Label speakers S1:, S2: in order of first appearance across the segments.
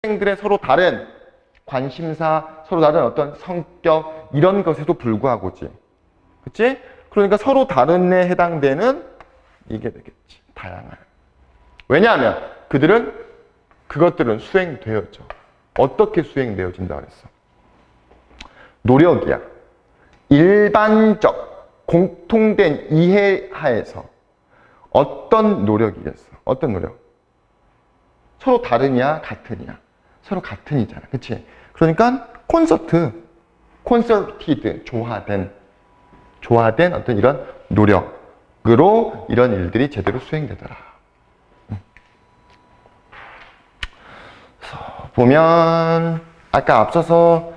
S1: 학생들의 서로 다른 관심사, 서로 다른 어떤 성격 이런 것에도 불구하고지. 그치? 그러니까 서로 다른에 해당되는 이게 되겠지. 다양한. 왜냐하면 그것들은 수행되어져. 어떻게 수행되어진다 그랬어? 노력이야. 일반적 공통된 이해하에서 어떤 노력이겠어? 어떤 노력? 서로 다르냐 같으냐? 서로 같으니잖아. 그치? 그러니까 콘서티드, 조화된 어떤 이런 노력으로 이런 일들이 제대로 수행되더라. 그래서 보면 아까 앞서서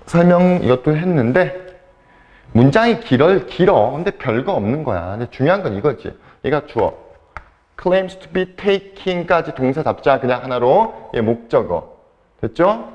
S1: 설명 이것도 했는데 문장이 길어. 근데 별거 없는 거야. 근데 중요한 건 이거지. 얘가 주어. claims to be taking까지 동사 잡자. 그냥 하나로 얘 목적어. 됐죠?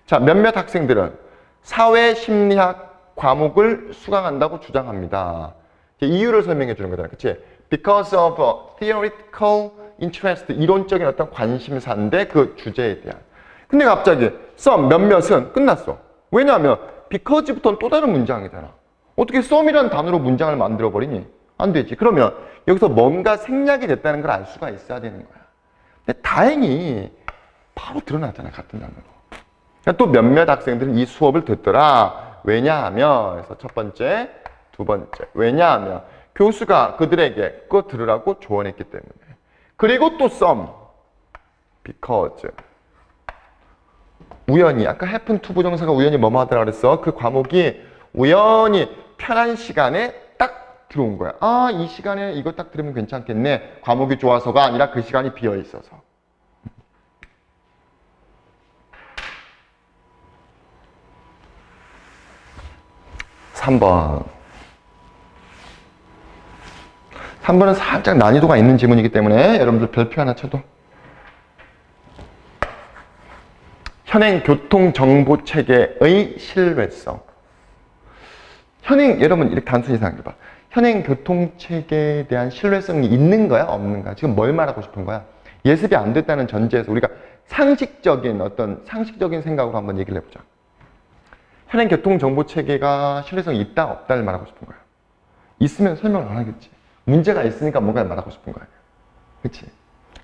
S1: 자, 몇몇 학생들은 사회심리학 과목을 수강한다고 주장합니다. 이유를 설명해 주는 거잖아. 그치? Because of a theoretical interest. 이론적인 어떤 관심사인데 그 주제에 대한. 근데 갑자기 some, 몇몇은 끝났어. 왜냐하면 because부터는 또 다른 문장이잖아. 어떻게 some이라는 단어로 문장을 만들어버리니? 안 되지. 그러면 여기서 뭔가 생략이 됐다는 걸 알 수가 있어야 되는 거야. 근데 다행히 바로 드러나잖아. 같은 단어로. 그러니까 또 몇몇 학생들은 이 수업을 듣더라. 왜냐하면 그래서 첫 번째, 두 번째. 왜냐하면 교수가 그들에게 그거 들으라고 조언했기 때문에. 그리고 또 some, because. 우연히, 아까 happen to 부정사가 우연히 뭐뭐 하더라 그랬어? 그 과목이 우연히 편한 시간에 딱 들어온 거야. 아, 이 시간에 이거 딱 들으면 괜찮겠네. 과목이 좋아서가 아니라 그 시간이 비어 있어서. 3번. 3번은 살짝 난이도가 있는 지문이기 때문에 여러분들 별표 하나 쳐도. 현행 교통정보체계의 신뢰성. 여러분 이렇게 단순히 생각해봐. 현행 교통체계에 대한 신뢰성이 있는 거야? 없는 거야? 지금 뭘 말하고 싶은 거야? 예습이 안 됐다는 전제에서 우리가 상식적인 생각으로 한번 얘기를 해보자. 현행 교통정보체계가 신뢰성이 있다, 없다를 말하고 싶은 거야. 있으면 설명을 안 하겠지. 문제가 있으니까 뭔가를 말하고 싶은 거야. 그치?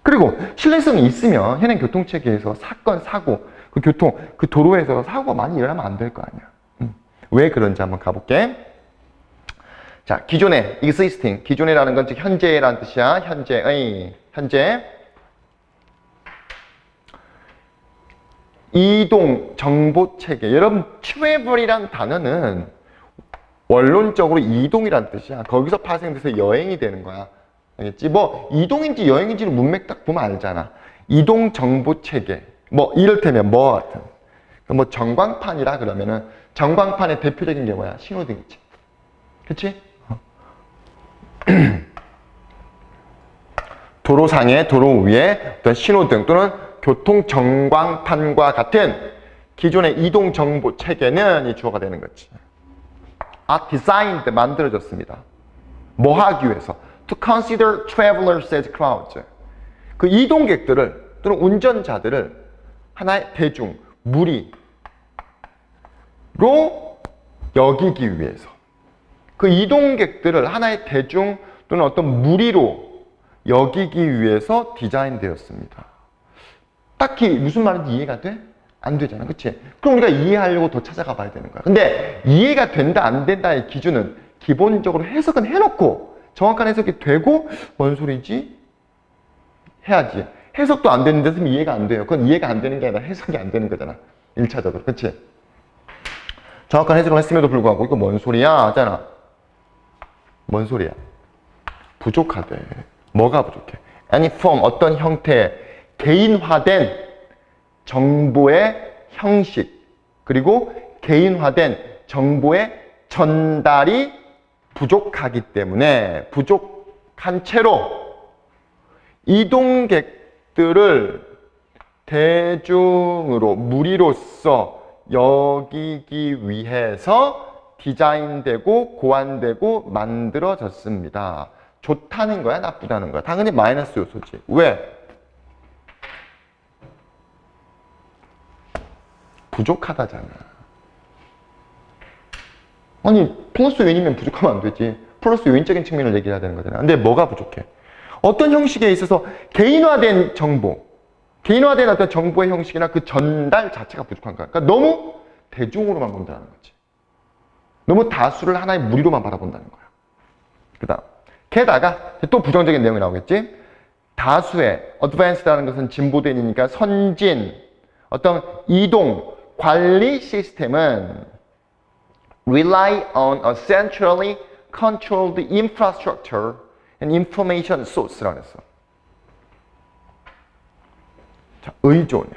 S1: 그리고 신뢰성이 있으면 현행 교통체계에서 사건, 사고, 그 도로에서 사고가 많이 일어나면 안 될 거 아니야. 왜 그런지 한번 가볼게. 자, 기존의, existing. 기존에라는 건 즉 현재라는 뜻이야. 현재. 이동 정보 체계. 여러분, travel이란 단어는 원론적으로 이동이란 뜻이야. 거기서 파생돼서 여행이 되는 거야. 알겠지? 뭐 이동인지 여행인지를 문맥 딱 보면 알잖아. 이동 정보 체계. 뭐 이를테면 뭐 같은. 뭐 전광판이라 그러면은 전광판의 대표적인 게 뭐야? 신호등이지. 그치? 도로상에, 도로 위에 어떤 신호등 또는 교통 전광판과 같은 기존의 이동 정보 체계는 이 주어가 되는 거지. designed, 만들어졌습니다. 뭐 하기 위해서? To consider travelers as crowds. 그 이동객들을 또는 운전자들을 하나의 대중, 무리로 여기기 위해서. 그 이동객들을 하나의 대중 또는 어떤 무리로 여기기 위해서 디자인되었습니다. 딱히 무슨 말인지 이해가 돼? 안 되잖아. 그치? 그럼 우리가 이해하려고 더 찾아가 봐야 되는 거야. 근데 이해가 된다, 안 된다의 기준은 기본적으로 해석은 해놓고 정확한 해석이 되고 뭔 소리지? 해야지. 해석도 안 되는 데서 이해가 안 돼요. 그건 이해가 안 되는 게 아니라 해석이 안 되는 거잖아. 1차적으로. 그치? 정확한 해석을 했음에도 불구하고 이거 뭔 소리야? 하잖아. 뭔 소리야? 부족하대. 뭐가 부족해? any form, 어떤 형태의 개인화된 정보의 형식 그리고 개인화된 정보의 전달이 부족하기 때문에 부족한 채로 이동객들을 대중으로 무리로서 여기기 위해서 디자인되고 고안되고 만들어졌습니다. 좋다는 거야? 나쁘다는 거야? 당연히 마이너스 요소지. 왜? 부족하다잖아. 아니 플러스 요인이면 부족하면 안 되지. 플러스 요인적인 측면을 얘기해야 되는 거잖아. 근데 뭐가 부족해? 어떤 형식에 있어서 개인화된 정보, 개인화된 어떤 정보의 형식이나 그 전달 자체가 부족한 거야. 그러니까 너무 대중으로만 본다는 거지. 너무 다수를 하나의 무리로만 바라본다는 거야. 그다음 게다가 또 부정적인 내용이 나오겠지. 다수의 advanced라는 것은 진보된이니까 선진, 어떤 이동, 관리 시스템은 rely on a centrally controlled infrastructure and information source라고 했어. 자, 의존해.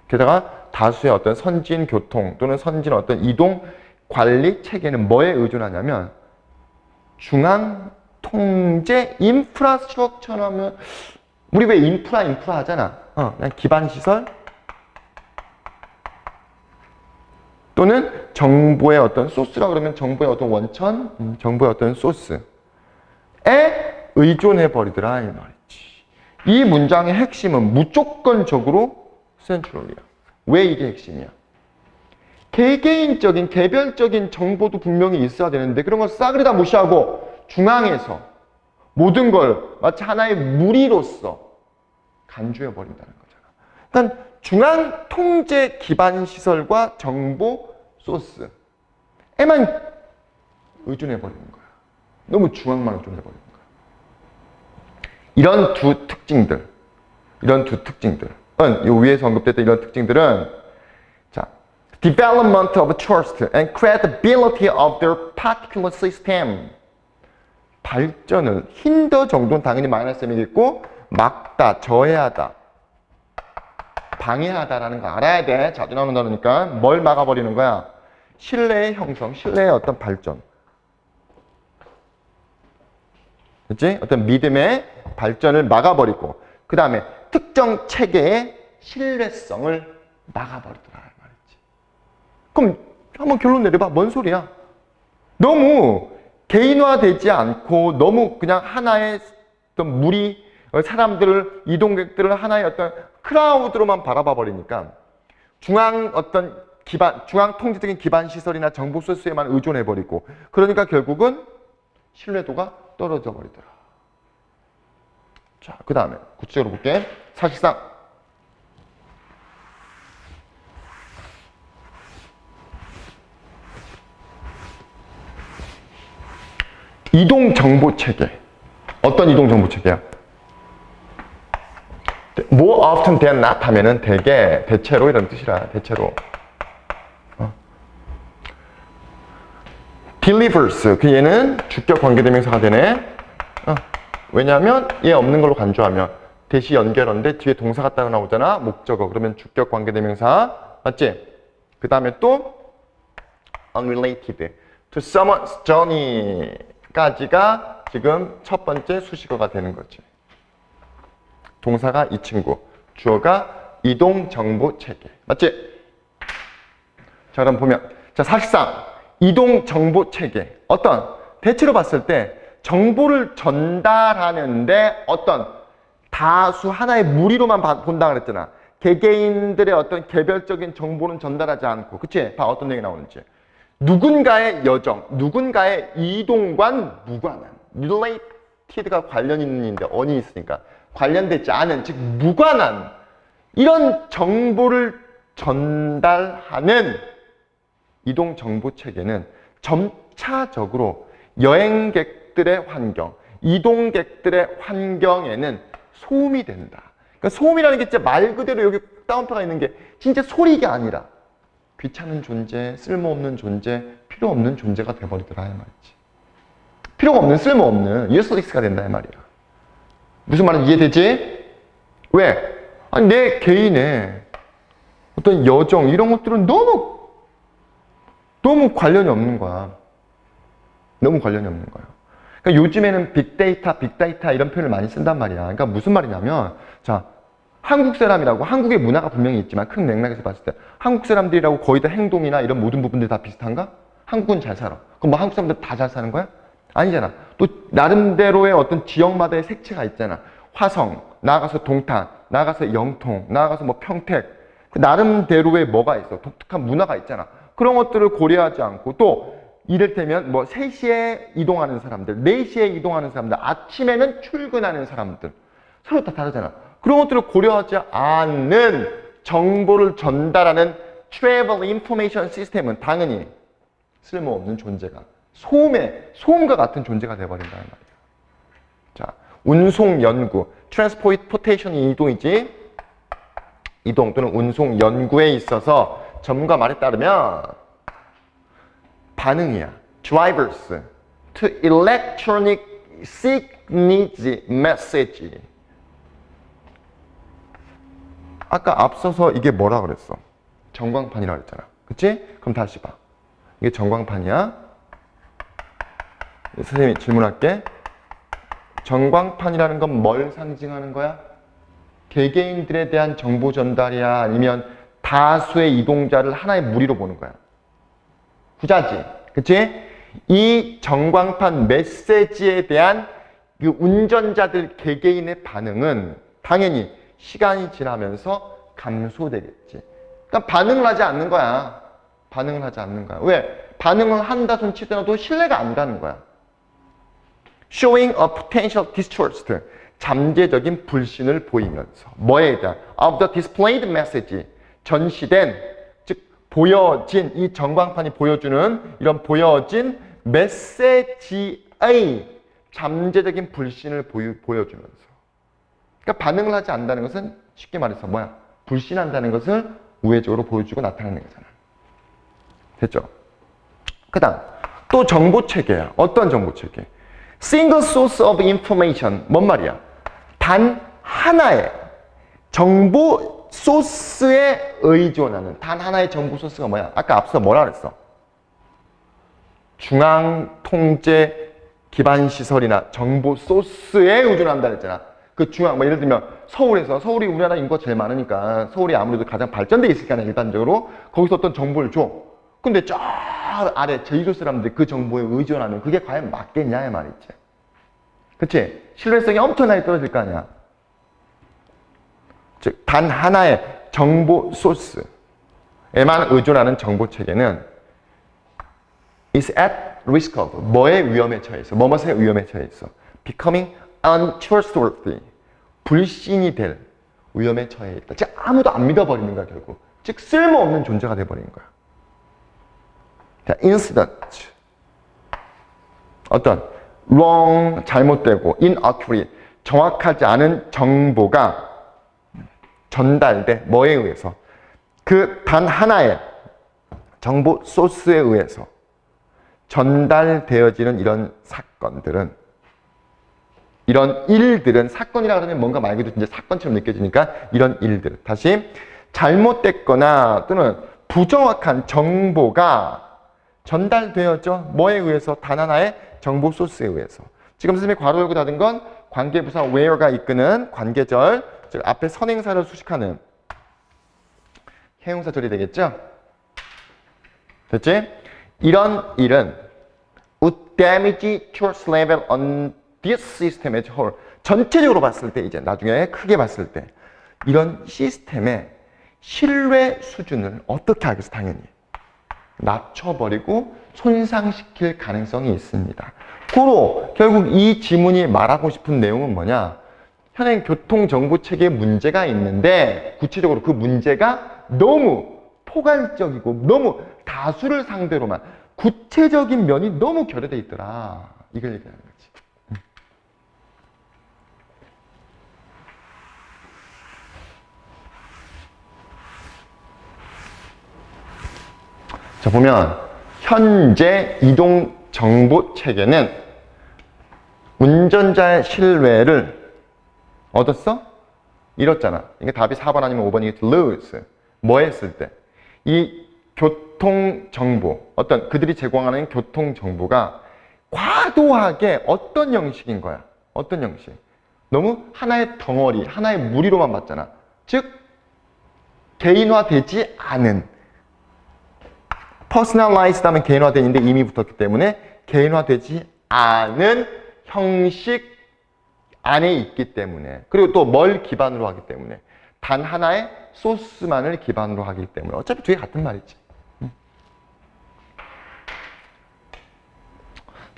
S1: 게다가 다수의 어떤 선진 교통 또는 선진 어떤 이동 관리 체계는 뭐에 의존하냐면 중앙 통제 인프라스트럭처라면 우리 왜 인프라 하잖아. 그냥 기반 시설 또는 정보의 어떤 소스라 그러면 정보의 어떤 원천, 정보의 어떤 소스에 의존해 버리더라 이 말이지. 이 문장의 핵심은 무조건적으로 센트럴이야. 왜 이게 핵심이야? 개개인적인 개별적인 정보도 분명히 있어야 되는데 그런 걸 싸그리 다 무시하고 중앙에서 모든 걸 마치 하나의 무리로서 간주해 버린다는 거잖아. 그러니까 중앙 통제 기반 시설과 정보 소스에만 의존해 버리는 거야. 너무 중앙만 의존해 버리는 거야. 이런 두 특징들은 이 위에서 언급됐던 이런 특징들은 자, development of trust and credibility of their particular system. 발전을 힌더 정도는 당연히 마이너스이겠고 막다, 저해하다, 방해하다라는 거 알아야 돼. 자주 나오는 단어니까. 뭘 막아버리는 거야? 신뢰의 형성, 신뢰의 어떤 발전. 그치? 어떤 믿음의 발전을 막아버리고 그 다음에 특정 체계의 신뢰성을 막아버리더라 말이지. 그럼 한번 결론 내려봐. 뭔 소리야? 너무 개인화되지 않고 너무 그냥 하나의 어떤 무리, 사람들을, 이동객들을 하나의 어떤 크라우드로만 바라봐 버리니까 중앙 어떤 기반, 중앙 통제적인 기반 시설이나 정보 소스에만 의존해 버리고 그러니까 결국은 신뢰도가 떨어져 버리더라. 자, 그 다음에 구체적으로 볼게. 사실상 이동 정보 체계. 어떤 이동 정보 체계야? more often than not 하면은 대체로 이런 뜻이라. 대체로. delivers. 그 얘는 주격 관계대명사가 되네. 왜냐하면 얘 없는 걸로 간주하면 대시 연결어인데 뒤에 동사가 따로 나오잖아. 목적어. 그러면 주격 관계대명사. 맞지? 그 다음에 또 unrelated to someone's journey 까지가 지금 첫 번째 수식어가 되는 거지. 동사가 이 친구, 주어가 이동 정보 체계. 맞지? 자, 그럼 보면 자, 사실상 이동 정보 체계. 어떤 대체로 봤을 때 정보를 전달하는데 어떤 다수 하나의 무리로만 본다 그랬잖아. 개개인들의 어떤 개별적인 정보는 전달하지 않고. 그치? 봐, 어떤 얘기 나오는지. 누군가의 여정, 누군가의 이동과 무관한, related가 관련 있는데 언이 있으니까 관련되지 않은, 즉 무관한 이런 정보를 전달하는 이동 정보 체계는 점차적으로 여행객들의 환경, 이동객들의 환경에는 소음이 된다. 그러니까 소음이라는 게 진짜 말 그대로 여기 따옴표가 있는 게 진짜 소리가 아니라 귀찮은 존재, 쓸모없는 존재, 필요 없는 존재가 돼버리더라 이 말이지. 필요가 없는, 쓸모없는 useless가 된다 이 말이야. 무슨 말인지 이해되지? 왜? 아니 내 개인의 어떤 여정 이런 것들은 너무 관련이 없는 거야. 너무 관련이 없는 거야. 그러니까 요즘에는 빅데이터 이런 표현을 많이 쓴단 말이야. 그러니까 무슨 말이냐면 자, 한국 사람이라고 한국의 문화가 분명히 있지만 큰 맥락에서 봤을 때 한국 사람들이라고 거의 다 행동이나 이런 모든 부분들이 다 비슷한가? 한국은 잘 살아. 그럼 뭐 한국 사람들 다 잘 사는 거야? 아니잖아. 또 나름대로의 어떤 지역마다의 색채가 있잖아. 화성, 나아가서 동탄, 나아가서 영통, 나아가서 뭐 평택, 나름대로의 뭐가 있어. 독특한 문화가 있잖아. 그런 것들을 고려하지 않고 또 이를테면 뭐 3시에 이동하는 사람들, 4시에 이동하는 사람들, 아침에는 출근하는 사람들 서로 다 다르잖아. 그런 것들을 고려하지 않는 정보를 전달하는 Travel Information System은 당연히 쓸모없는 존재가 소음과 같은 존재가 되어버린다는 말이야. 자, 운송 연구, Transportation이 이동이지. 이동 또는 운송 연구에 있어서 전문가 말에 따르면 반응이야. Drivers to electronic signage message. 아까 앞서서 이게 뭐라 그랬어? 전광판이라고 했잖아. 그치? 그럼 다시 봐. 이게 전광판이야. 선생님이 질문할게. 전광판이라는 건 뭘 상징하는 거야? 개개인들에 대한 정보 전달이야? 아니면 다수의 이동자를 하나의 무리로 보는 거야? 후자지. 그치? 이 전광판 메시지에 대한 그 운전자들 개개인의 반응은 당연히 시간이 지나면서 감소되겠지. 그러니까 반응을 하지 않는 거야. 반응을 하지 않는 거야. 왜? 반응을 한다 손 치더라도 신뢰가 안 가는 거야. Showing a potential distrust. 잠재적인 불신을 보이면서 뭐에 대한 of the displayed message. 전시된, 즉 보여진, 이 전광판이 보여주는 이런 보여진 메시지의 잠재적인 불신을 보여주면서. 그러니까 반응을 하지 않는다는 것은 쉽게 말해서 뭐야? 불신한다는 것을 우회적으로 보여주고 나타내는 거잖아. 됐죠? 그 다음 또 정보체계야. 어떤 정보체계? Single source of information. 뭔 말이야? 단 하나의 정보 소스에 의존하는 단 하나의 정보 소스가 뭐야? 아까 앞서 뭐라 그랬어? 중앙통제 기반 시설이나 정보 소스에 의존한다 그랬잖아. 그 중앙, 뭐 예를 들면 서울이 우리나라 인구가 제일 많으니까 서울이 아무래도 가장 발전돼 있을 거 아니야, 일반적으로. 거기서 어떤 정보를 줘. 근데 저 아래 제주도 사람들이 그 정보에 의존하면 그게 과연 맞겠냐 이 말이지. 그치? 신뢰성이 엄청나게 떨어질 거 아니야. 즉, 단 하나의 정보 소스에만 의존하는 정보 체계는 is at risk of 뭐의 위험에 처해 있어? 뭐뭐의 위험에 처해 있어? becoming untrustworthy. 불신이 될 위험에 처해 있다. 즉, 아무도 안 믿어버리는 거야, 결국. 즉, 쓸모없는 존재가 돼버리는 거야. 자, incident. 어떤 wrong, 잘못되고 inaccurate, 정확하지 않은 정보가 전달돼. 뭐에 의해서? 그 단 하나의 정보 소스에 의해서 전달되어지는 이런 사건들은, 이런 일들은, 사건이라 그러면 뭔가 말 그대로 이제 사건처럼 느껴지니까 이런 일들. 다시, 잘못됐거나 또는 부정확한 정보가 전달되어져. 뭐에 의해서? 단 하나의 정보 소스에 의해서. 지금 선생님이 괄호 열고 닫은 건 관계부사 where가 이끄는 관계절, 즉 앞에 선행사를 수식하는 해용사절이 되겠죠? 됐지? 이런 일은 would damage trust level on this system as whole. 전체적으로 봤을 때, 이제 나중에 크게 봤을 때 이런 시스템의 신뢰 수준을 어떻게 하겠어? 당연히 낮춰버리고 손상시킬 가능성이 있습니다. 고로 결국 이 지문이 말하고 싶은 내용은 뭐냐? 현행 교통정보체계에 문제가 있는데 구체적으로 그 문제가 너무 포괄적이고 너무 다수를 상대로만 구체적인 면이 너무 결여돼 있더라. 이걸 얘기하는 거지. 자, 보면 현재 이동정보체계는 운전자의 신뢰를 얻었어? 잃었잖아. 이게 답이 4번 아니면 5번이겠지. lose. 뭐 했을 때? 이 교통정보, 어떤 그들이 제공하는 교통정보가 과도하게 어떤 형식인 거야? 어떤 형식? 너무 하나의 덩어리, 하나의 무리로만 봤잖아. 즉, 개인화되지 않은, personalized 하면 개인화되는데 이미 붙었기 때문에 개인화되지 않은 형식 안에 있기 때문에, 그리고 또 뭘 기반으로 하기 때문에 단 하나의 소스만을 기반으로 하기 때문에 어차피 두 개 같은 말이지.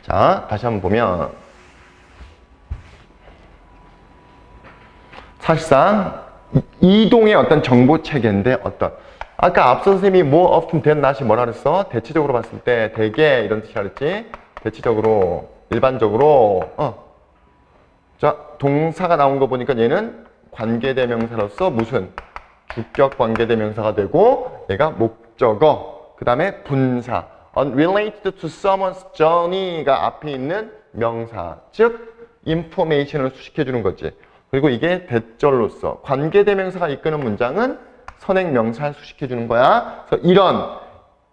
S1: 자, 다시 한번 보면 사실상 이동의 어떤 정보 체계인데 아까 앞서 선생님이 more often than not이 뭐라 그랬어? 대체적으로 봤을 때 대개 이런 뜻이라 그랬지? 대체적으로 일반적으로 자, 동사가 나온 거 보니까 얘는 관계대명사로서 무슨 주격 관계대명사가 되고 얘가 목적어 그 다음에 분사 unrelated to someone's journey가 앞에 있는 명사 즉 information을 수식해 주는 거지. 그리고 이게 대절로서 관계대명사가 이끄는 문장은 선행명사를 수식해 주는 거야. 그래서 이런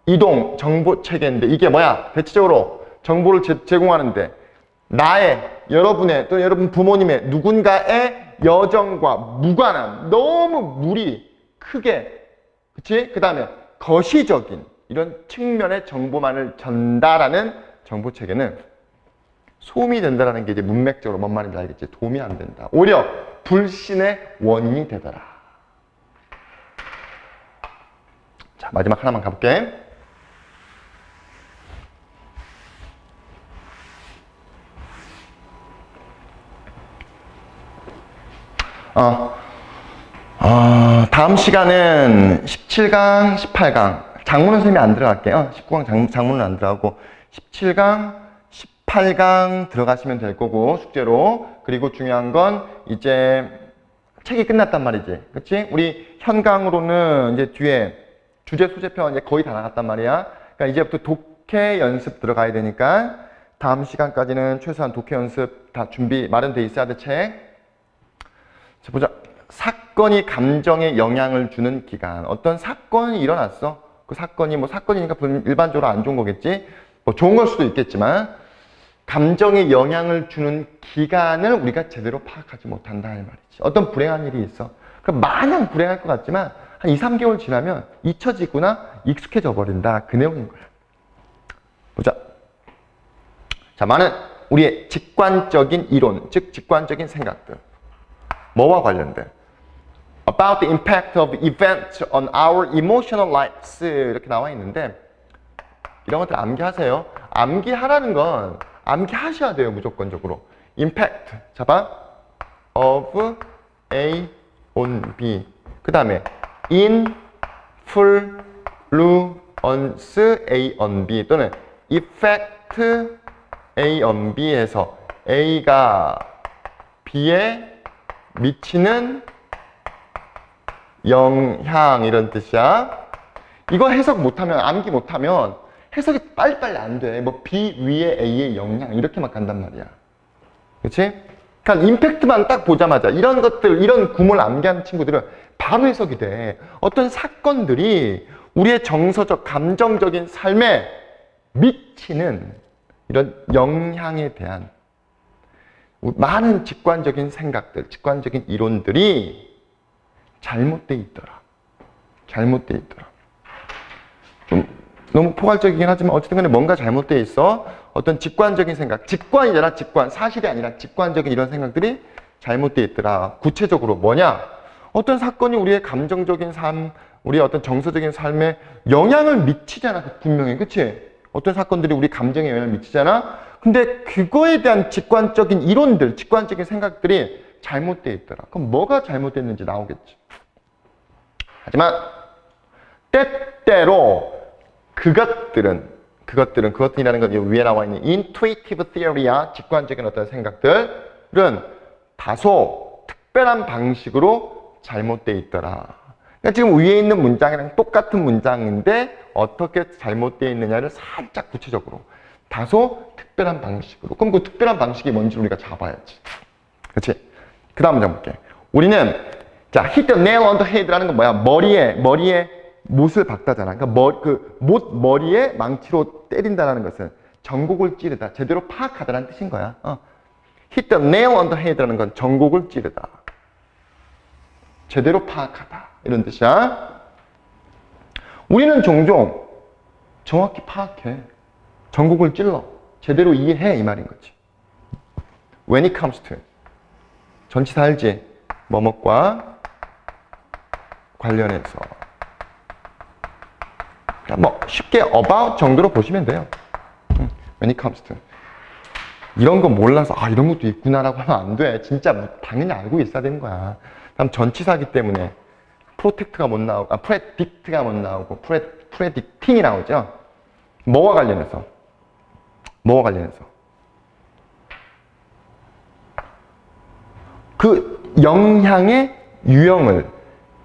S1: 이동 정보 체계인데 이게 뭐야? 대체적으로 정보를 제공하는데 나의, 여러분의 또는 여러분 부모님의 누군가의 여정과 무관한 너무 무리 크게 그치? 그 다음에 거시적인 이런 측면의 정보만을 전달하는 정보 체계는 소음이 된다는 게 이제 문맥적으로 뭔 말인지 알겠지? 도움이 안 된다. 오히려 불신의 원인이 되더라. 자, 마지막 하나만 가볼게. 다음 시간은 17강, 18강. 장문은 선생님이 안 들어갈게요. 19강 장문은 안 들어가고 17강, 18강 들어가시면 될 거고 숙제로. 그리고 중요한 건 이제 책이 끝났단 말이지. 그치? 우리 현강으로는 이제 뒤에 주제 소재편 이제 거의 다 나갔단 말이야. 그러니까 이제부터 독해 연습 들어가야 되니까 다음 시간까지는 최소한 독해 연습 다 준비 마련돼 있어야 돼 책. 자, 보자. 사건이 감정에 영향을 주는 기간. 어떤 사건이 일어났어. 그 사건이 뭐 사건이니까 일반적으로 안 좋은 거겠지. 뭐 좋은 걸 수도 있겠지만 감정에 영향을 주는 기간을 우리가 제대로 파악하지 못한다 할 말이지. 어떤 불행한 일이 있어. 그럼 마냥 불행할 것 같지만 한 2, 3개월 지나면 잊혀지거나 익숙해져 버린다. 그 내용인 거야. 보자. 자, 많은 우리의 직관적인 이론, 즉 직관적인 생각들. 뭐와 관련된? About the impact of events on our emotional lives 이렇게 나와 있는데 이런 것들 암기하세요. 암기하라는 건 암기하셔야 돼요. 무조건적으로. impact 잡아 of A on B 그 다음에 influence A on B 또는 effect A on B에서 A가 B에 미치는 영향 이런 뜻이야. 이거 해석 못하면 암기 못하면 해석이 빨리빨리 안 돼. 뭐 B 위에 A의 영향 이렇게만 간단 말이야. 그렇지? 그러니까 임팩트만 딱 보자마자 이런 것들 이런 구문을 암기하는 친구들은 바로 해석이 돼. 어떤 사건들이 우리의 정서적 감정적인 삶에 미치는 이런 영향에 대한 많은 직관적인 생각들, 직관적인 이론들이 잘못돼 있더라. 잘못돼 있더라. 좀 너무 포괄적이긴 하지만 어쨌든 간에 뭔가 잘못돼 있어. 어떤 직관적인 생각, 직관이잖아, 직관. 사실이 아니라 직관적인 이런 생각들이 잘못돼 있더라. 구체적으로 뭐냐? 어떤 사건이 우리의 감정적인 삶, 우리의 어떤 정서적인 삶에 영향을 미치잖아, 분명히. 그치? 어떤 사건들이 우리 감정에 영향을 미치잖아? 근데 그거에 대한 직관적인 이론들, 직관적인 생각들이 잘못돼 있더라. 그럼 뭐가 잘못됐는지 나오겠지. 하지만 때때로 그것들이라는 건 위에 나와 있는 intuitive theory야, 직관적인 어떤 생각들은 다소 특별한 방식으로 잘못돼 있더라. 그러니까 지금 위에 있는 문장이랑 똑같은 문장인데 어떻게 잘못되어 있느냐를 살짝 구체적으로 다소 특별한 방식으로. 그럼 그 특별한 방식이 뭔지 우리가 잡아야지. 그렇지? 그 다음 문장 볼게. 우리는 자, hit the nail on the head라는 건 뭐야? 머리에 못을 박다잖아. 그러니까 머리에 망치로 때린다는 것은 전곡을 찌르다, 제대로 파악하다라는 뜻인 거야. hit the nail on the head라는 건 전곡을 찌르다, 제대로 파악하다 이런 뜻이야. 우리는 종종 정확히 파악해. 전곡을 찔러. 제대로 이해해 이 말인 거지. When it comes to 전치사 알지? 뭐뭐과 관련해서 뭐 쉽게 about 정도로 보시면 돼요. When it comes to 이런 거 몰라서 이런 것도 있구나라고 하면 안 돼. 진짜 당연히 알고 있어야 되는 거야. 다음 전치사기 때문에 protect가 못 나오고 predict가 못 나오고 predicting이 나오죠. 뭐와 관련해서 그 영향의 유형을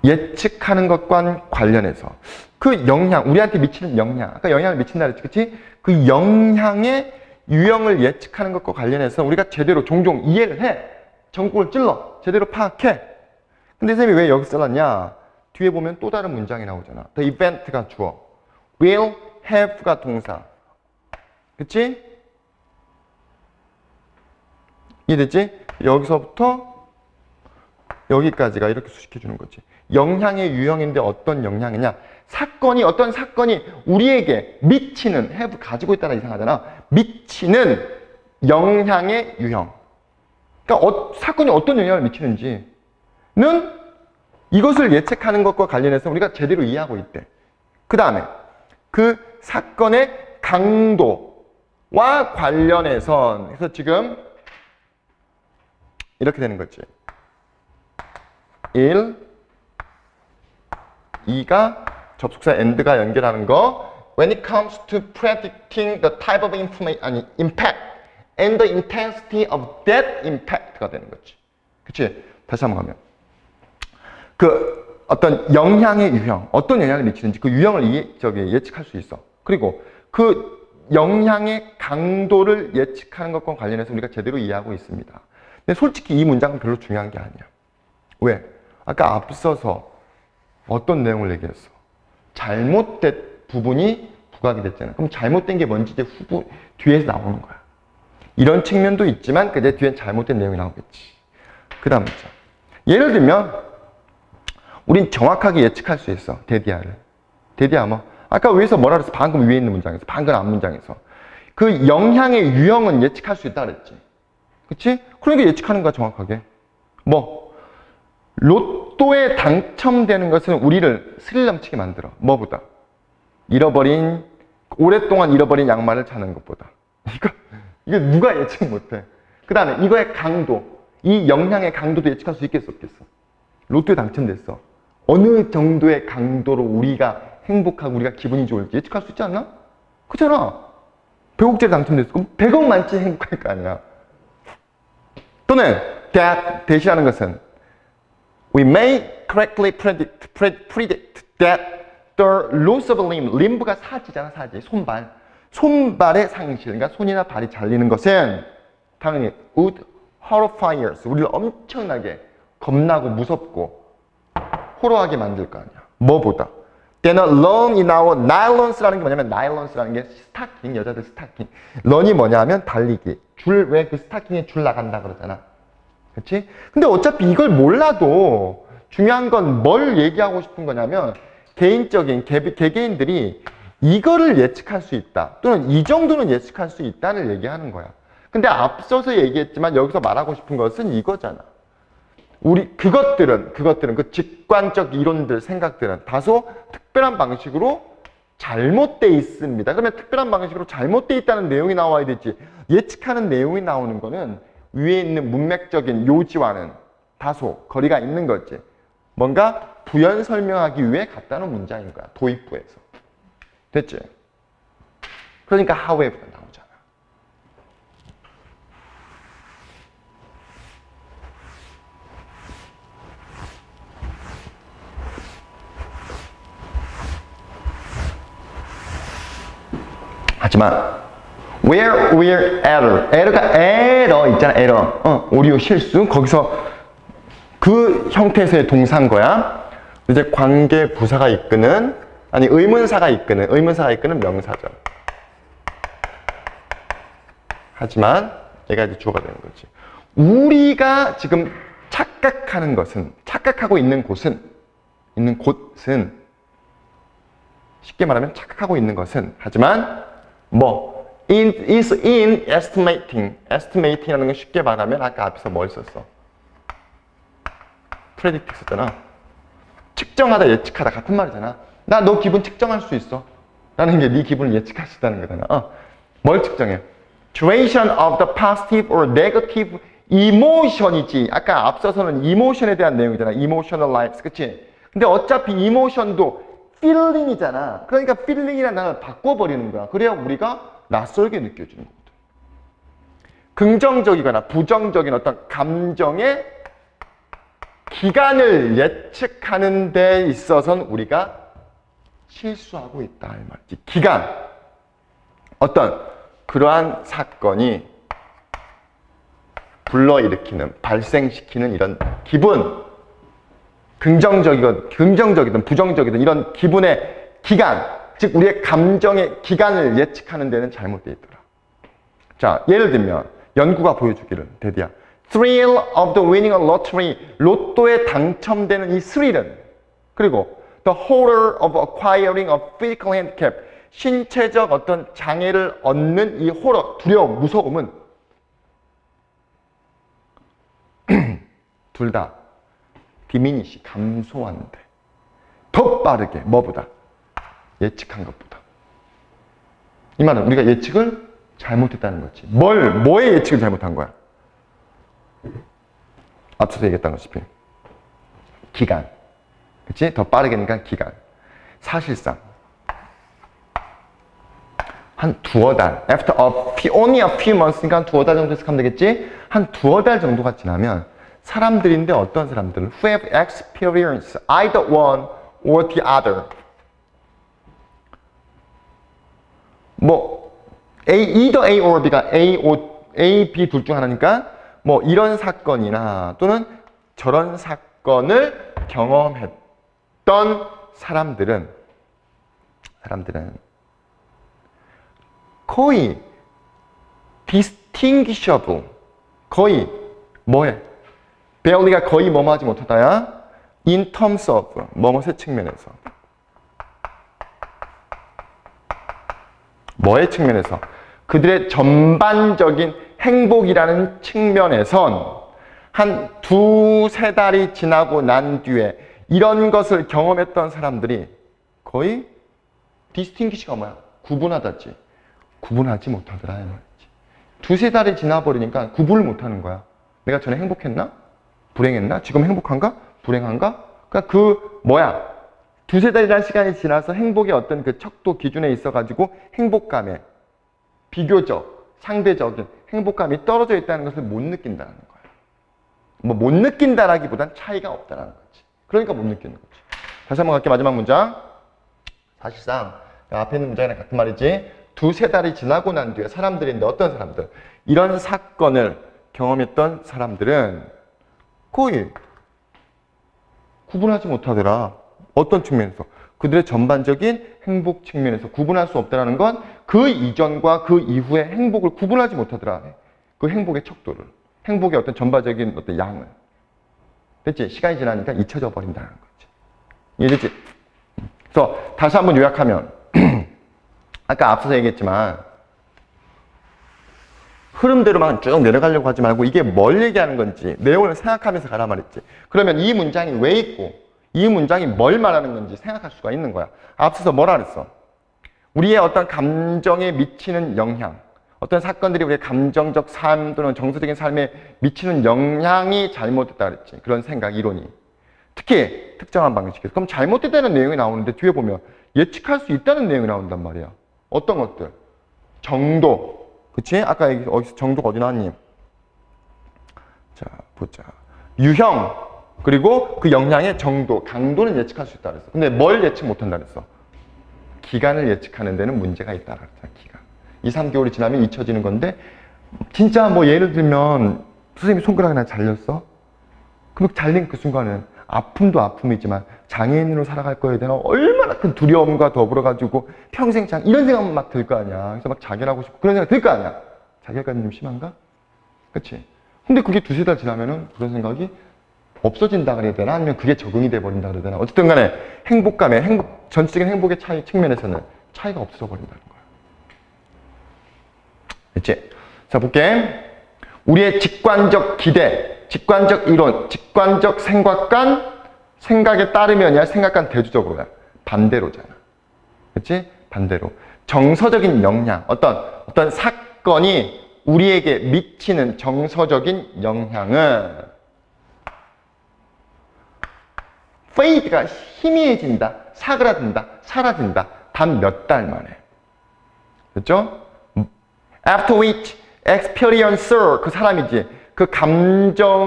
S1: 예측하는 것과 관련해서 그 영향, 우리한테 미치는 영향, 아까 영향을 미친다 그랬지, 그치? 그 영향의 유형을 예측하는 것과 관련해서 우리가 제대로 종종 이해를 해. 전국을 찔러. 제대로 파악해. 근데 선생님이 왜 여기 써놨냐? 뒤에 보면 또 다른 문장이 나오잖아. The event가 주어. will, have가 동사. 그치? 이해됐지? 여기서부터 여기까지가 이렇게 수식해주는 거지. 영향의 유형인데 어떤 영향이냐? 어떤 사건이 우리에게 미치는, have 가지고 있다라 이상하잖아. 미치는 영향의 유형. 그러니까 사건이 어떤 영향을 미치는지는 이것을 예측하는 것과 관련해서 우리가 제대로 이해하고 있대. 그 다음에 그 사건의 강도와 관련해서 그래서 지금 이렇게 되는 거지. 1, 2가 접속사 and가 연결하는 거. When it comes to predicting the type of impact and the intensity of that impact가 되는 거지. 그치? 다시 한번 가면 그 어떤 영향의 유형, 어떤 영향을 미치는지 그 유형을 예측할 수 있어. 그리고 그 영향의 강도를 예측하는 것과 관련해서 우리가 제대로 이해하고 있습니다. 근데 솔직히 이 문장은 별로 중요한 게 아니야. 왜? 아까 앞서서 어떤 내용을 얘기했어? 잘못된 부분이 부각이 됐잖아. 그럼 잘못된 게 뭔지 이제 뒤에서 나오는 거야. 이런 측면도 있지만 그 뒤엔 잘못된 내용이 나오겠지. 그 다음 문장. 예를 들면 우린 정확하게 예측할 수 있어. 대디아를. 대디아 뭐 아까 위에서 뭐라 그랬어? 방금 위에 있는 문장에서. 방금 앞 문장에서. 그 영향의 유형은 예측할 수 있다 그랬지. 그치? 그러니까 예측하는 거야 정확하게. 뭐 로또에 당첨되는 것은 우리를 스릴 넘치게 만들어. 뭐보다? 오랫동안 잃어버린 양말을 찾는 것보다. 이거 누가 예측 못해? 그 다음에 이거의 강도, 이 영향의 강도도 예측할 수 있겠어, 없겠어? 로또에 당첨됐어. 어느 정도의 강도로 우리가 행복하고 우리가 기분이 좋을지 예측할 수 있지 않나? 그렇잖아. 100억짜리 당첨됐어. 그럼 100억 만치 행복할 거 아니야. 또는 대시하는 것은 We may correctly predict that the loss of a limb, limb가 사지잖아, 사지. 손발의 상실, 그러니까 손이나 발이 잘리는 것은 당연히 would horrify us, 우리를 엄청나게 겁나고 무섭고 호러하게 만들 거 아니야. 뭐보다? Then a learn in our nylons라는 게 뭐냐면 nylons라는 게 스타킹, 여자들 스타킹. 런이 뭐냐면 달리기. 왜 그 스타킹에 줄 나간다 그러잖아. 그렇지? 근데 어차피 이걸 몰라도 중요한 건 뭘 얘기하고 싶은 거냐면 개인적인 개개인들이 이거를 예측할 수 있다. 또는 이 정도는 예측할 수 있다를 얘기하는 거야. 근데 앞서서 얘기했지만 여기서 말하고 싶은 것은 이거잖아. 그것들은 그 직관적 이론들, 생각들은 다소 특별한 방식으로 잘못돼 있습니다. 그러면 특별한 방식으로 잘못돼 있다는 내용이 나와야 되지. 예측하는 내용이 나오는 거는 위에 있는 문맥적인 요지와는 다소 거리가 있는 거지. 뭔가 부연 설명하기 위해 갖다 놓은 문장인 거야. 도입부에서. 됐지? 그러니까 however가 나오잖아. 하지만 where error가 error 있잖아. error. 오류 실수. 거기서 그 형태에서의 동사인 거야. 이제 관계 부사가 이끄는 의문사가 이끄는 명사죠. 하지만 얘가 이제 주어가 되는 거지. 우리가 지금 착각하고 있는 곳은 쉽게 말하면 착각하고 있는 것은 하지만 is in estimating이라는 건 쉽게 말하면 아까 앞에서 뭘 썼어? predict 썼잖아. 측정하다, 예측하다 같은 말이잖아. 나 너 기분 측정할 수 있어. 라는 게 네 기분을 예측할 수 있다는 거잖아. 뭘 측정해? duration of the positive or negative emotion이지. 아까 앞서서는 emotion에 대한 내용이잖아. emotional lives. 그치? 근데 어차피 emotion도 feeling이잖아. 그러니까 feeling이라는 단어를 바꿔버리는 거야. 그래야 우리가 낯설게 느껴지는 거거든. 긍정적이거나 부정적인 어떤 감정의 기간을 예측하는 데 있어서는 우리가 실수하고 있다 이 말이지. 기간. 어떤 그러한 사건이 불러일으키는, 발생시키는 이런 기분, 긍정적이든 부정적이든 이런 기분의 기간, 즉 우리의 감정의 기간을 예측하는 데는 잘못되어 있더라. 자, 예를 들면 연구가 보여주기를, 데디야, thrill of the winning a lottery, 로또에 당첨되는 이 스릴은, 그리고 the horror of acquiring a physical handicap, 신체적 어떤 장애를 얻는 이 호러, 두려움, 무서움은 둘 다 디미니시, 감소하는데 더 빠르게 뭐보다? 예측한 것보다. 이 말은 우리가 예측을 잘못했다는 거지. 뭐의 예측을 잘못한 거야? 앞서서 얘기했던 것이지. 기간. 그치? 더 빠르게니까 기간. 사실상 한 두어 달, after only a few months니까 한 두어 달 정도 해석하면 되겠지? 한 두어 달 정도가 지나면 사람들인데 어떤 사람들은 who have experienced either one or the other. 뭐 either A or B가 A, B 둘 중 하나니까 뭐 이런 사건이나 또는 저런 사건을 경험했던 사람들은 거의 distinguishable, 거의 뭐해? barely가 거의 뭐뭐 하지 못하다야? in terms of, 뭐뭐의 측면에서. 뭐의 측면에서? 그들의 전반적인 행복이라는 측면에선 한 두세 달이 지나고 난 뒤에 이런 것을 경험했던 사람들이 거의 distinguish가 뭐야? 구분하다지. 구분하지 못하더라 이 말이지. 두세 달이 지나버리니까 구분을 못하는 거야. 내가 전에 행복했나? 불행했나? 지금 행복한가? 불행한가? 그러니까 두세 달이라는 시간이 지나서 행복의 어떤 그 척도 기준에 있어가지고 행복감에 비교적, 상대적인 행복감이 떨어져 있다는 것을 못 느낀다는 거야. 뭐 못 느낀다라기보단 차이가 없다는 거지. 그러니까 못 느끼는 거지. 다시 한번 갈게. 마지막 문장. 사실상 앞에 있는 문장이랑 같은 말이지. 두세 달이 지나고 난 뒤에 사람들인데 어떤 사람들? 이런 사건을 경험했던 사람들은 거의 구분하지 못하더라. 어떤 측면에서? 그들의 전반적인 행복 측면에서 구분할 수 없다는 건 그 이전과 그 이후의 행복을 구분하지 못하더라. 그 행복의 척도를. 행복의 어떤 전반적인 어떤 양을. 됐지? 시간이 지나니까 잊혀져 버린다는 거지. 이해됐지? 그래서 다시 한번 요약하면 아까 앞서서 얘기했지만 흐름대로만 쭉 내려가려고 하지 말고 이게 뭘 얘기하는 건지 내용을 생각하면서 가라 말했지. 그러면 이 문장이 왜 있고 이 문장이 뭘 말하는 건지 생각할 수가 있는 거야. 앞서서 뭐라 그랬어? 우리의 어떤 감정에 미치는 영향, 어떤 사건들이 우리의 감정적 삶 또는 정서적인 삶에 미치는 영향이 잘못됐다 그랬지. 그런 생각, 이론이. 특히 특정한 방식에서. 그럼 잘못됐다는 내용이 나오는데 뒤에 보면 예측할 수 있다는 내용이 나온단 말이야. 어떤 것들? 정도. 그치? 아까 어디서 정도가 어디 나왔니? 자, 보자. 유형. 그리고 그 영향의 정도, 강도는 예측할 수 있다 그랬어. 근데 뭘 예측 못한다 그랬어? 기간을 예측하는 데는 문제가 있다 그랬잖아. 기간. 2, 3개월이 지나면 잊혀지는 건데 진짜 뭐 예를 들면 선생님이 손가락이 나 잘렸어? 그럼 잘린 그 순간은 아픔도 아픔이지만 장애인으로 살아갈 거에 대한 얼마나 큰 두려움과 더불어가지고 평생 이런 생각만 막 들 거 아니야. 그래서 막 자결하고 싶고 그런 생각 들 거 아니야. 자결감이 좀 심한가? 그치? 근데 그게 두세 달 지나면은 그런 생각이 없어진다 그래야 되나? 아니면 그게 적응이 돼버린다 그래야 되나? 어쨌든 간에 전체적인 행복의 차이 측면에서는 차이가 없어져 버린다는 거야. 됐지? 자, 볼게. 우리의 직관적 기대, 직관적 이론, 직관적 생각관, 생각에 따르면이야 생각과는 대조적으로야. 반대로잖아. 그치? 반대로. 정서적인 영향, 어떤 사건이 우리에게 미치는 정서적인 영향은 fade가 희미해진다, 사그라든다, 사라진다. 단 몇 달 만에. 그렇죠? After which experiencer, 그 사람이지. 그 감정